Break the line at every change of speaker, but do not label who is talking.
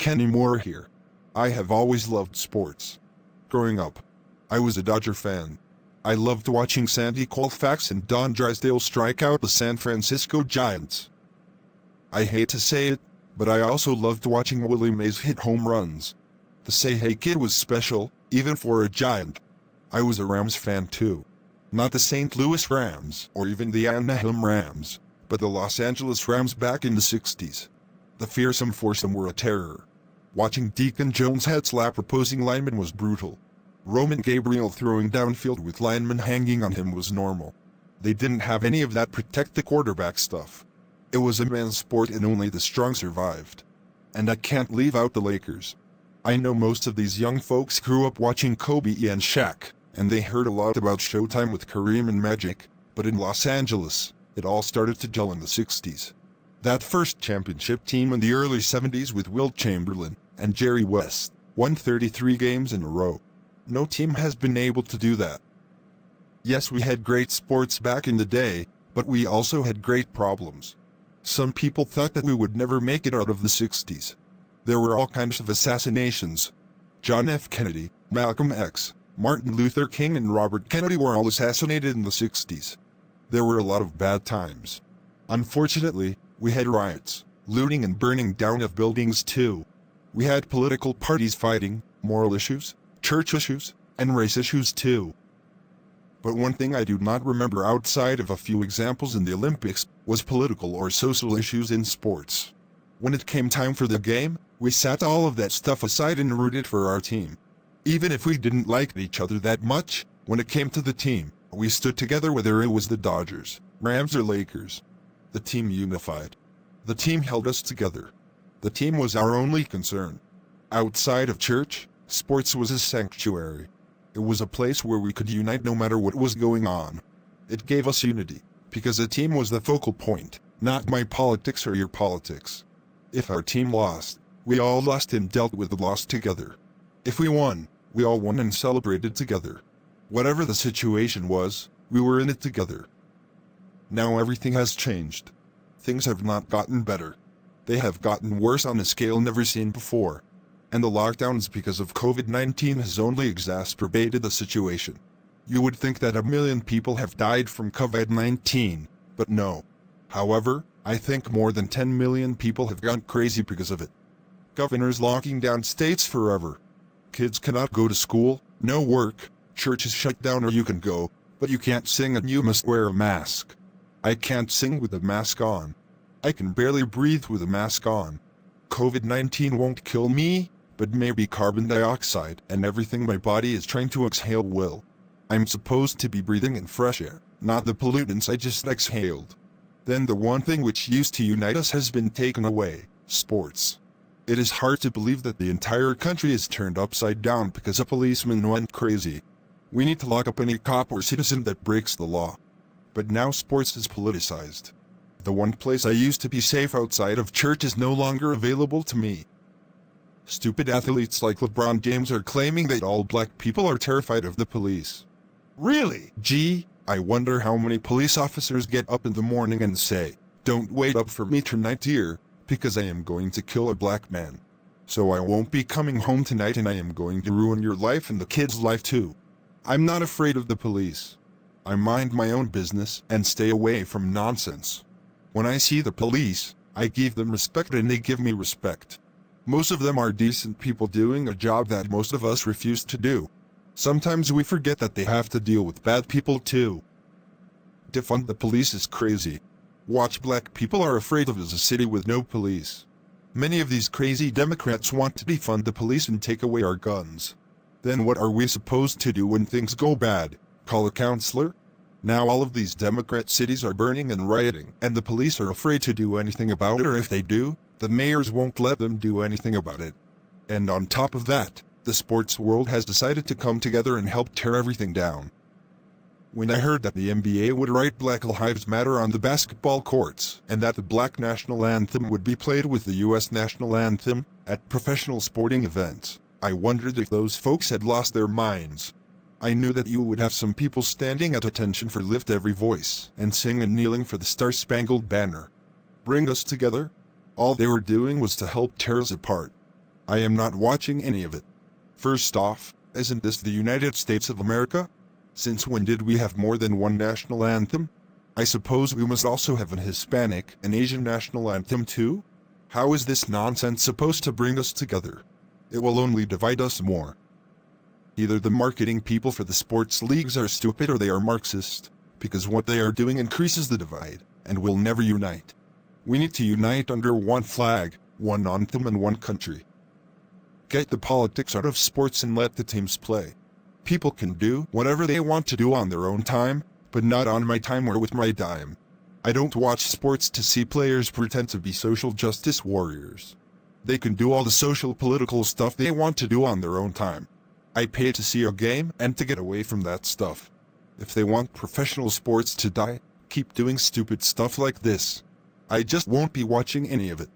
Kenny Moore here. I have always loved sports. Growing up, I was a Dodger fan. I loved watching Sandy Koufax and Don Drysdale strike out the San Francisco Giants. I hate to say it, but I also loved watching Willie Mays hit home runs. The Say Hey Kid was special, even for a Giant. I was a Rams fan too. Not the St. Louis Rams or even the Anaheim Rams, but the Los Angeles Rams back in the 60s. The fearsome foursome were a terror. Watching Deacon Jones head slap opposing linemen was brutal. Roman Gabriel throwing downfield with linemen hanging on him was normal. They didn't have any of that protect the quarterback stuff. It was a man's sport and only the strong survived. And I can't leave out the Lakers. I know most of these young folks grew up watching Kobe and Shaq, and they heard a lot about Showtime with Kareem and Magic, but in Los Angeles, it all started to gel in the 60s. That first championship team in the early 70s with Wilt Chamberlain and Jerry West won 33 games in a row. No team has been able to do that. Yes, we had great sports back in the day, but we also had great problems. Some people thought that we would never make it out of the 60s. There were all kinds of assassinations. John F. Kennedy, Malcolm X, Martin Luther King and Robert Kennedy were all assassinated in the 60s. There were a lot of bad times. Unfortunately, we had riots, looting and burning down of buildings too. We had political parties fighting, moral issues, church issues, and race issues too. But one thing I do not remember outside of a few examples in the Olympics was political or social issues in sports. When it came time for the game, we set all of that stuff aside and rooted for our team. Even if we didn't like each other that much, when it came to the team, we stood together whether it was the Dodgers, Rams or Lakers. The team unified. The team held us together. The team was our only concern. Outside of church, sports was a sanctuary. It was a place where we could unite no matter what was going on. It gave us unity, because the team was the focal point, not my politics or your politics. If our team lost, we all lost and dealt with the loss together. If we won, we all won and celebrated together. Whatever the situation was, we were in it together. Now everything has changed. Things have not gotten better. They have gotten worse on a scale never seen before. And the lockdowns because of COVID-19 has only exacerbated the situation. You would think that 1 million people have died from COVID-19, but no. However, I think more than 10 million people have gone crazy because of it. Governors locking down states forever. Kids cannot go to school, no work, church is shut down or you can go, but you can't sing and you must wear a mask. I can't sing with a mask on. I can barely breathe with a mask on. COVID-19 won't kill me, but maybe carbon dioxide and everything my body is trying to exhale will. I'm supposed to be breathing in fresh air, not the pollutants I just exhaled. Then the one thing which used to unite us has been taken away, sports. It is hard to believe that the entire country is turned upside down because a policeman went crazy. We need to lock up any cop or citizen that breaks the law. But now sports is politicized. The one place I used to be safe outside of church is no longer available to me. Stupid athletes like LeBron James are claiming that all black people are terrified of the police. Really? Gee, I wonder how many police officers get up in the morning and say, "Don't wait up for me tonight, dear, because I am going to kill a black man. So I won't be coming home tonight and I am going to ruin your life and the kid's life too." I'm not afraid of the police. I mind my own business and stay away from nonsense. When I see the police, I give them respect and they give me respect. Most of them are decent people doing a job that most of us refuse to do. Sometimes we forget that they have to deal with bad people too. Defund the police is crazy. Watch black people are afraid of as a city with no police. Many of these crazy Democrats want to defund the police and take away our guns. Then what are we supposed to do when things go bad? Call a counselor? Now all of these Democrat cities are burning and rioting, and the police are afraid to do anything about it, or if they do, the mayors won't let them do anything about it. And on top of that, the sports world has decided to come together and help tear everything down. When I heard that the NBA would write Black Lives Matter on the basketball courts, and that the Black National Anthem would be played with the US National Anthem at professional sporting events, I wondered if those folks had lost their minds. I knew that you would have some people standing at attention for Lift Every Voice and sing and kneeling for the Star-Spangled Banner. Bring us together? All they were doing was to help tear us apart. I am not watching any of it. First off, isn't this the United States of America? Since when did we have more than one national anthem? I suppose we must also have an Hispanic and Asian national anthem too? How is this nonsense supposed to bring us together? It will only divide us more. Either the marketing people for the sports leagues are stupid or they are Marxist, because what they are doing increases the divide, and will never unite. We need to unite under one flag, one anthem and one country. Get the politics out of sports and let the teams play. People can do whatever they want to do on their own time, but not on my time or with my dime. I don't watch sports to see players pretend to be social justice warriors. They can do all the social political stuff they want to do on their own time. I pay to see a game and to get away from that stuff. If they want professional sports to die, keep doing stupid stuff like this. I just won't be watching any of it.